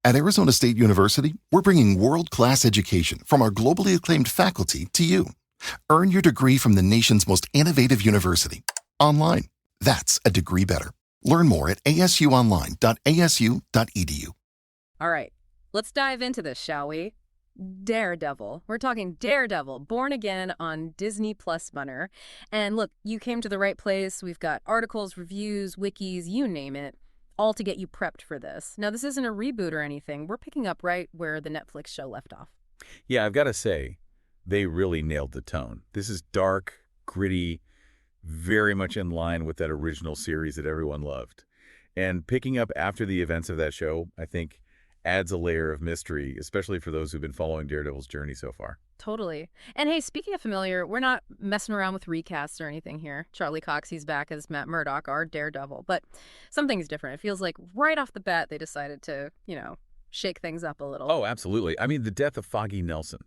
At Arizona State University, we're bringing world-class education from our globally acclaimed faculty to you. Earn your degree from the nation's most innovative university. Online. That's a degree better. Learn more at asuonline.asu.edu. All right, let's dive into this, shall we? Daredevil. We're talking Daredevil, born again on Disney Plus Bunner. And look, you came to the right place. We've got articles, reviews, wikis, you name it, all to get you prepped for this. Now, this isn't a reboot or anything. We're picking up right where the Netflix show left off. Yeah, I've got to say, they really nailed the tone. This is dark, gritty, very much in line with that original series that everyone loved. And picking up after the events of that show, I think, adds a layer of mystery, especially for those who've been following Daredevil's journey so far. Totally. And hey, speaking of familiar, we're not messing around with recasts or anything here. Charlie Cox, he's back as Matt Murdock, our Daredevil. But something's different. It feels like right off the bat they decided to, shake things up a little. Oh, absolutely. I mean, the death of Foggy Nelson,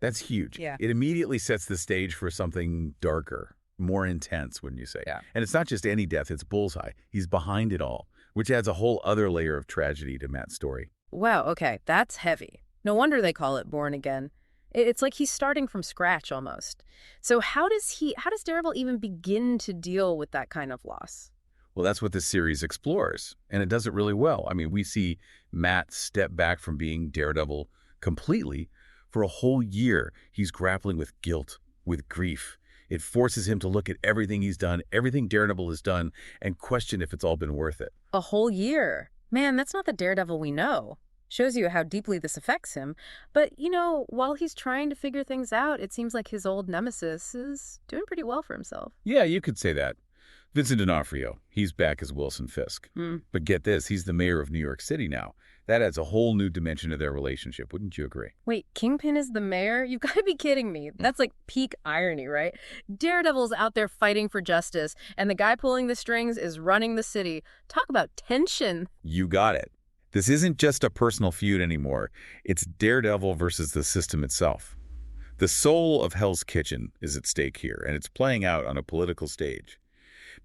that's huge. Yeah. It immediately sets the stage for something darker, more intense, wouldn't you say? Yeah. And it's not just any death, it's Bullseye. He's behind it all, which adds a whole other layer of tragedy to Matt's story. Wow, okay, that's heavy. No wonder they call it Born Again. It's like he's starting from scratch almost. So how does Daredevil even begin to deal with that kind of loss? Well, that's what this series explores, and it does it really well. I mean, we see Matt step back from being Daredevil completely. For a whole year, he's grappling with guilt, with grief. It forces him to look at everything he's done, everything Daredevil has done, and question if it's all been worth it. A whole year? Man, that's not the Daredevil we know. Shows you how deeply this affects him. But, while he's trying to figure things out, it seems like his old nemesis is doing pretty well for himself. Yeah, you could say that. Vincent D'Onofrio, he's back as Wilson Fisk. But get this, he's the mayor of New York City now. That adds a whole new dimension to their relationship, wouldn't you agree? Wait, Kingpin is the mayor? You've got to be kidding me. That's like peak irony, right? Daredevil's out there fighting for justice, and the guy pulling the strings is running the city. Talk about tension. You got it. This isn't just a personal feud anymore. It's Daredevil versus the system itself. The soul of Hell's Kitchen is at stake here, and it's playing out on a political stage.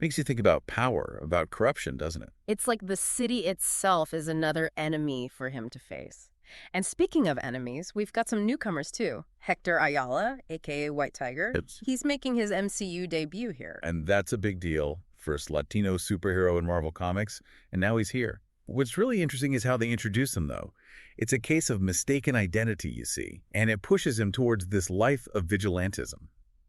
Makes you think about power, about corruption, doesn't it? It's like the city itself is another enemy for him to face. And speaking of enemies, we've got some newcomers too. Hector Ayala, a.k.a. White Tiger. He's making his MCU debut here. And that's a big deal. First Latino superhero in Marvel Comics, and now he's here. What's really interesting is how they introduce him, though. It's a case of mistaken identity, you see, and it pushes him towards this life of vigilantism.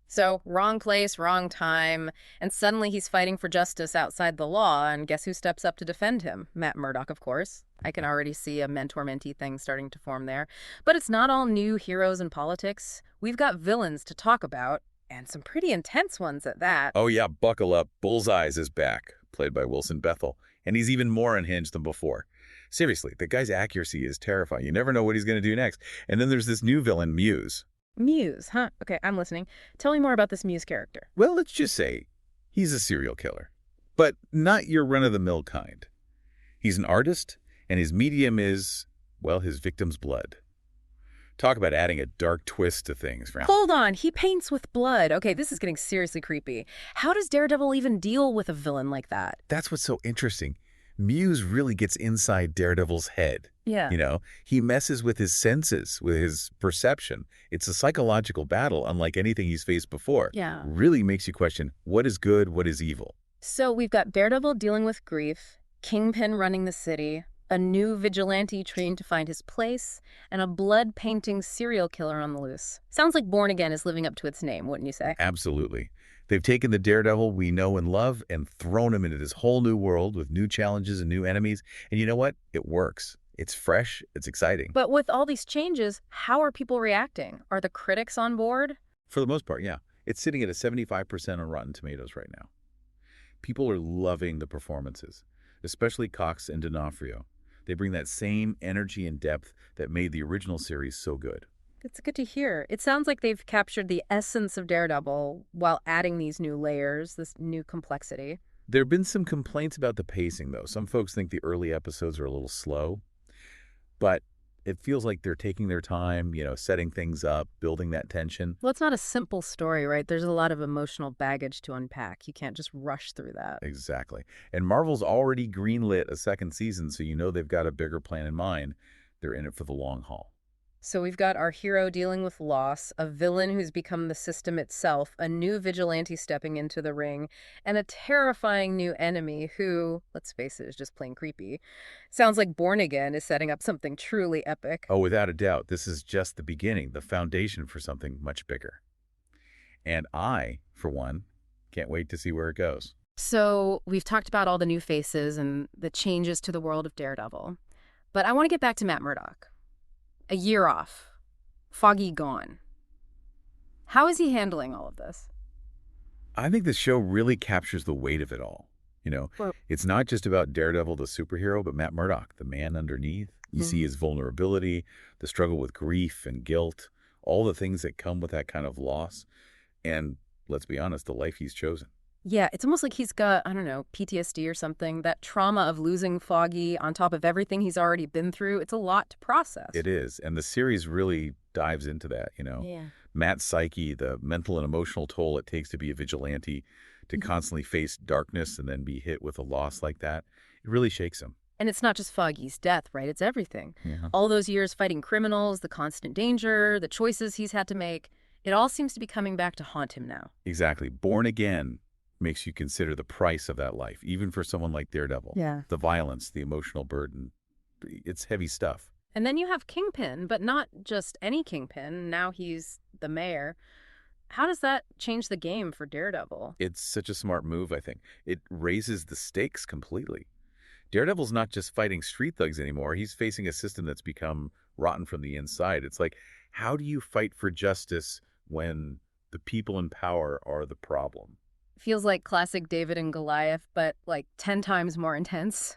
So, wrong place, wrong time, and suddenly he's fighting for justice outside the law, and guess who steps up to defend him? Matt Murdock, of course. I can already see a mentor-mentee thing starting to form there. But it's not all new heroes in politics. We've got villains to talk about, and some pretty intense ones at that. Oh yeah, buckle up. Bullseyes is back, played by Wilson Bethel, and he's even more unhinged than before. Seriously, the guy's accuracy is terrifying. You never know what he's going to do next. And then there's this new villain, Muse. Muse, huh? Okay, I'm listening. Tell me more about this Muse character. Well, let's just say he's a serial killer, but not your run-of-the-mill kind. He's an artist, and his medium is, well, his victim's blood. Talk about adding a dark twist to things, Fran. Hold on, he paints with blood. Okay, this is getting seriously creepy. How does Daredevil even deal with a villain like that? That's what's so interesting. Muse really gets inside Daredevil's head. Yeah. He messes with his senses, with his perception. It's a psychological battle unlike anything he's faced before. Yeah. Really makes you question what is good, what is evil. So we've got Daredevil dealing with grief, Kingpin running the city, a new vigilante trained to find his place, and a blood-painting serial killer on the loose. Sounds like Born Again is living up to its name, wouldn't you say? Absolutely. They've taken the Daredevil we know and love and thrown him into this whole new world with new challenges and new enemies. And you know what? It works. It's fresh. It's exciting. But with all these changes, how are people reacting? Are the critics on board? For the most part, yeah. It's sitting at a 75% on Rotten Tomatoes right now. People are loving the performances, especially Cox and D'Onofrio. They bring that same energy and depth that made the original series so good. It's good to hear. It sounds like they've captured the essence of Daredevil while adding these new layers, this new complexity. There have been some complaints about the pacing, though. Some folks think the early episodes are a little slow, but it feels like they're taking their time, setting things up, building that tension. Well, it's not a simple story, right? There's a lot of emotional baggage to unpack. You can't just rush through that. Exactly. And Marvel's already greenlit a second season, so they've got a bigger plan in mind. They're in it for the long haul. So we've got our hero dealing with loss, a villain who's become the system itself, a new vigilante stepping into the ring, and a terrifying new enemy who, let's face it, is just plain creepy. Sounds like Born Again is setting up something truly epic. Oh, without a doubt, this is just the beginning, the foundation for something much bigger. And I, for one, can't wait to see where it goes. So we've talked about all the new faces and the changes to the world of Daredevil. But I want to get back to Matt Murdock. A year off. Foggy gone. How is he handling all of this? I think the show really captures the weight of it all. Well, It's not just about Daredevil, the superhero, but Matt Murdock, the man underneath. You see his vulnerability, the struggle with grief and guilt, all the things that come with that kind of loss. And let's be honest, the life he's chosen. yeah, it's almost like he's got, I don't know, PTSD or something. That trauma of losing Foggy on top of everything he's already been through. It's a lot to process. It is. And the series really dives into that, Yeah. Matt's psyche, the mental and emotional toll it takes to be a vigilante, to constantly face darkness and then be hit with a loss like that. It really shakes him. And it's not just Foggy's death, right? It's everything. Yeah. All those years fighting criminals, the constant danger, the choices he's had to make. It all seems to be coming back to haunt him now. Exactly. Born Again makes you consider the price of that life, even for someone like Daredevil. Yeah. The violence, the emotional burden. It's heavy stuff. And then you have Kingpin, but not just any Kingpin. Now he's the mayor. How does that change the game for Daredevil? It's such a smart move, I think. It raises the stakes completely. Daredevil's not just fighting street thugs anymore. He's facing a system that's become rotten from the inside. It's like, how do you fight for justice when the people in power are the problem? Feels like classic David and Goliath, but like 10 times more intense.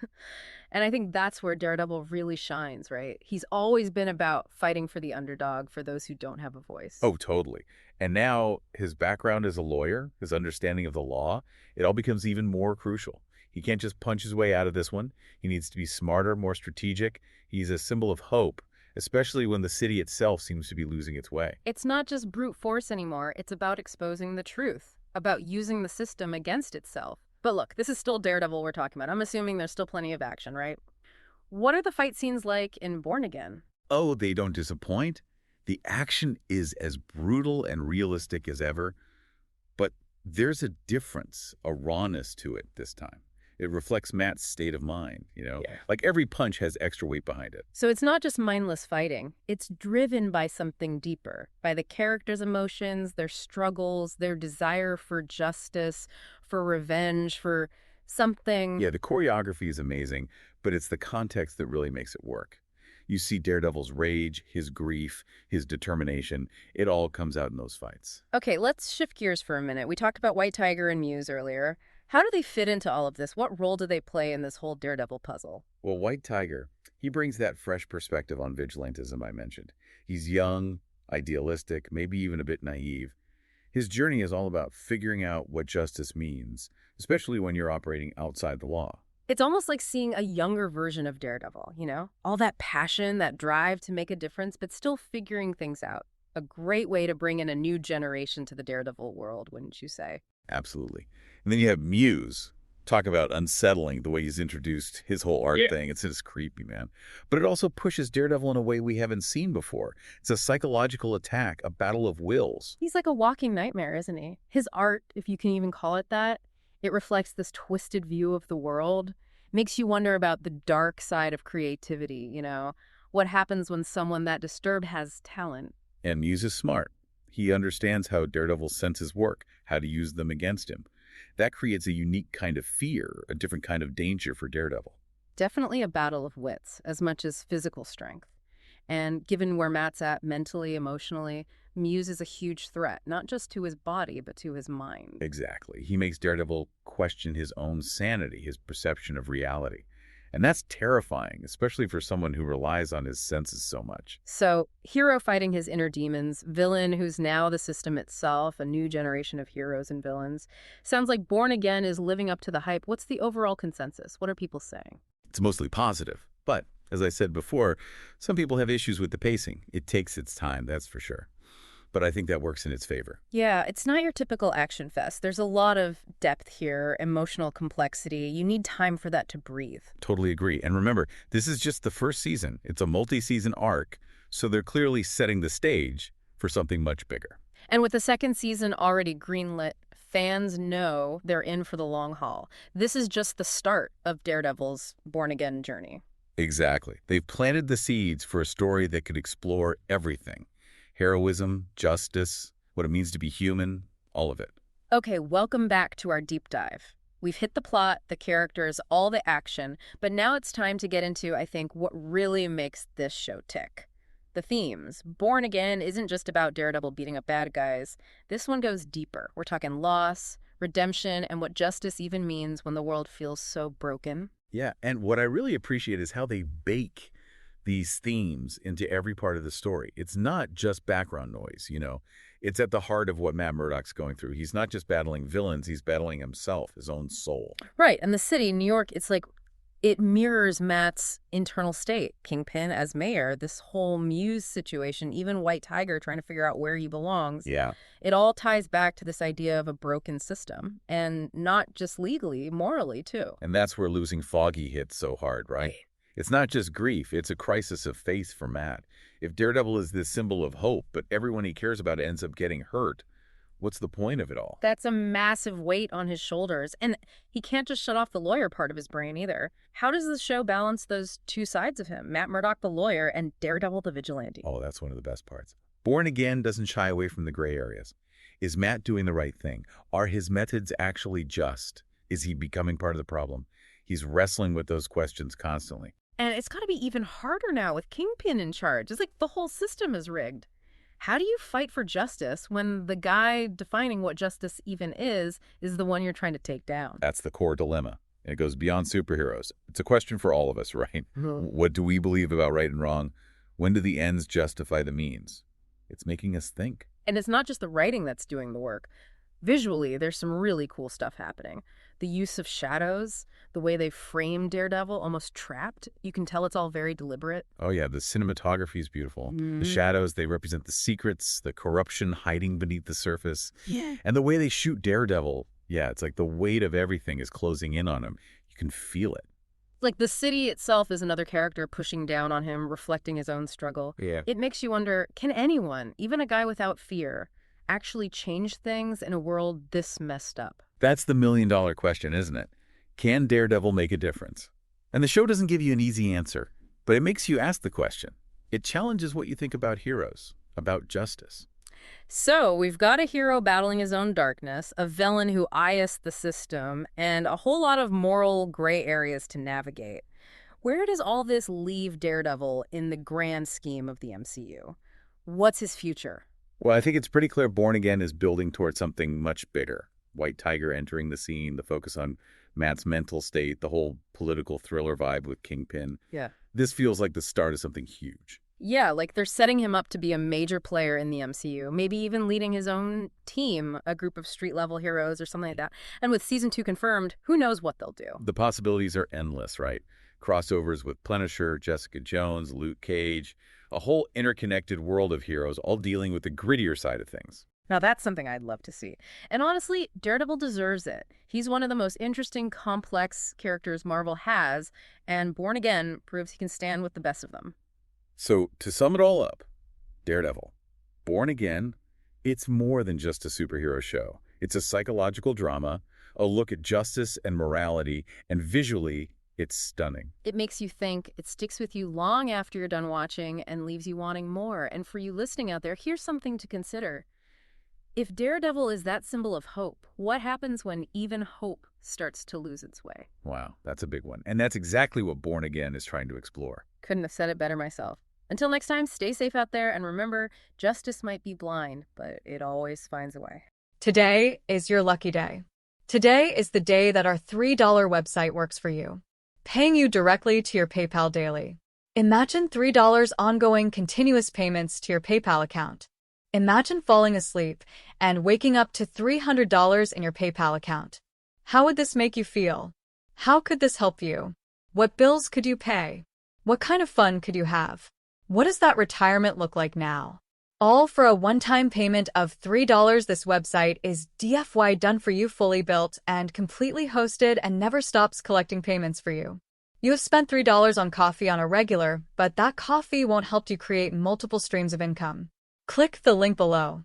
And I think that's where Daredevil really shines, right? He's always been about fighting for the underdog, for those who don't have a voice. Oh, totally. And now his background as a lawyer, his understanding of the law, it all becomes even more crucial. He can't just punch his way out of this one. He needs to be smarter, more strategic. He's a symbol of hope, especially when the city itself seems to be losing its way. It's not just brute force anymore. It's about exposing the truth, about using the system against itself. But look, this is still Daredevil we're talking about. I'm assuming there's still plenty of action, right? What are the fight scenes like in Born Again? Oh, they don't disappoint. The action is as brutal and realistic as ever, but there's a difference, a rawness to it this time. It reflects Matt's state of mind, Yeah. Like every punch has extra weight behind it. So it's not just mindless fighting. It's driven by something deeper, by the characters' emotions, their struggles, their desire for justice, for revenge, for something. Yeah, the choreography is amazing, but it's the context that really makes it work. You see Daredevil's rage, his grief, his determination. It all comes out in those fights. Okay, let's shift gears for a minute. We talked about White Tiger and Muse earlier. How do they fit into all of this? What role do they play in this whole Daredevil puzzle? Well, White Tiger, he brings that fresh perspective on vigilantism I mentioned. He's young, idealistic, maybe even a bit naive. His journey is all about figuring out what justice means, especially when you're operating outside the law. It's almost like seeing a younger version of Daredevil, you know? All that passion, that drive to make a difference, but still figuring things out. A great way to bring in a new generation to the Daredevil world, wouldn't you say? Absolutely. And then you have Muse. Talk about unsettling, the way he's introduced his whole art thing. It's just creepy, man. But it also pushes Daredevil in a way we haven't seen before. It's a psychological attack, a battle of wills. He's like a walking nightmare, isn't he? His art, if you can even call it that, it reflects this twisted view of the world. Makes you wonder about the dark side of creativity, you know? What happens when someone that disturbed has talent? And Muse is smart. He understands how Daredevil's senses work, how to use them against him. That creates a unique kind of fear, a different kind of danger for Daredevil. Definitely a battle of wits, as much as physical strength. And given where Matt's at mentally, emotionally, Muse is a huge threat, not just to his body, but to his mind. Exactly. He makes Daredevil question his own sanity, his perception of reality. And that's terrifying, especially for someone who relies on his senses so much. So, hero fighting his inner demons, villain who's now the system itself, a new generation of heroes and villains. Sounds like Born Again is living up to the hype. What's the overall consensus? What are people saying? It's mostly positive. But, as I said before, some people have issues with the pacing. It takes its time, that's for sure. but I think that works in its favor. Yeah, it's not your typical action fest. There's a lot of depth here, emotional complexity. You need time for that to breathe. Totally agree. And remember, this is just the first season. It's a multi-season arc, so they're clearly setting the stage for something much bigger. And with the second season already greenlit, fans know they're in for the long haul. This is just the start of Daredevil's born-again journey. Exactly. They've planted the seeds for a story that could explore everything. Heroism, justice, what it means to be human, all of it. Okay, welcome back to our deep dive. We've hit the plot, the characters, all the action, but now it's time to get into, I think, what really makes this show tick. The themes. Born Again isn't just about Daredevil beating up bad guys. This one goes deeper. We're talking loss, redemption, and what justice even means when the world feels so broken. Yeah, and what I really appreciate is how they bake these themes into every part of the story. It's not just background noise, you know. It's at the heart of what Matt Murdock's going through. He's not just battling villains, he's battling himself, his own soul. Right, and the city, New York, it's like it mirrors Matt's internal state. Kingpin as mayor, this whole Muse situation, even White Tiger trying to figure out where he belongs. Yeah. It all ties back to this idea of a broken system, and not just legally, morally, too. And that's where losing Foggy hits so hard, right? It's not just grief, it's a crisis of faith for Matt. If Daredevil is this symbol of hope, but everyone he cares about ends up getting hurt, what's the point of it all? That's a massive weight on his shoulders, and he can't just shut off the lawyer part of his brain either. How does the show balance those two sides of him, Matt Murdock the lawyer and Daredevil the vigilante? Oh, that's one of the best parts. Born Again doesn't shy away from the gray areas. Is Matt doing the right thing? Are his methods actually just? Is he becoming part of the problem? He's wrestling with those questions constantly. And it's got to be even harder now with Kingpin in charge. It's like the whole system is rigged. How do you fight for justice when the guy defining what justice even is the one you're trying to take down? That's the core dilemma. And it goes beyond superheroes. It's a question for all of us, right? What do we believe about right and wrong? When do the ends justify the means? It's making us think. And it's not just the writing that's doing the work. Visually, there's some really cool stuff happening. The use of shadows, the way they frame Daredevil, almost trapped. You can tell it's all very deliberate. Oh, yeah, the cinematography is beautiful. The shadows, they represent the secrets, the corruption hiding beneath the surface. Yeah. And the way they shoot Daredevil, yeah, it's like the weight of everything is closing in on him. You can feel it. Like the city itself is another character pushing down on him, reflecting his own struggle. Yeah. It makes you wonder, can anyone, even a guy without fear, actually change things in a world this messed up? That's the million-dollar question, isn't it? Can Daredevil make a difference? And the show doesn't give you an easy answer, but it makes you ask the question. It challenges what you think about heroes, about justice. So we've got a hero battling his own darkness, a villain who eyes the system, and a whole lot of moral gray areas to navigate. Where does all this leave Daredevil in the grand scheme of the MCU? What's his future? Well, I think it's pretty clear Born Again is building towards something much bigger. White Tiger entering the scene, the focus on Matt's mental state, the whole political thriller vibe with Kingpin. Yeah. This feels like the start of something huge. Yeah, like they're setting him up to be a major player in the MCU, maybe even leading his own team, a group of street-level heroes or something like that. And with Season 2 confirmed, who knows what they'll do? The possibilities are endless, right? Crossovers with Punisher, Jessica Jones, Luke Cage, a whole interconnected world of heroes, all dealing with the grittier side of things. Now that's something I'd love to see. And honestly, Daredevil deserves it. He's one of the most interesting, complex characters Marvel has, and Born Again proves he can stand with the best of them. So, to sum it all up, Daredevil, Born Again, it's more than just a superhero show. It's a psychological drama, a look at justice and morality, and visually, it's stunning. It makes you think, it sticks with you long after you're done watching, and leaves you wanting more. And for you listening out there, here's something to consider. If Daredevil is that symbol of hope, what happens when even hope starts to lose its way? Wow, that's a big one. And that's exactly what Born Again is trying to explore. Couldn't have said it better myself. Until next time, stay safe out there, and remember, justice might be blind, but it always finds a way. Today is your lucky day. Today is the day that our $3 website works for you, paying you directly to your PayPal daily. Imagine $3 ongoing continuous payments to your PayPal account. Imagine falling asleep and waking up to $300 in your PayPal account. How would this make you feel? How could this help you? What bills could you pay? What kind of fun could you have? What does that retirement look like now? All for a one-time payment of $3. This website is DFY done for you, fully built and completely hosted, and never stops collecting payments for you. You have spent $3 on coffee on a regular, but that coffee won't help you create multiple streams of income. Click the link below.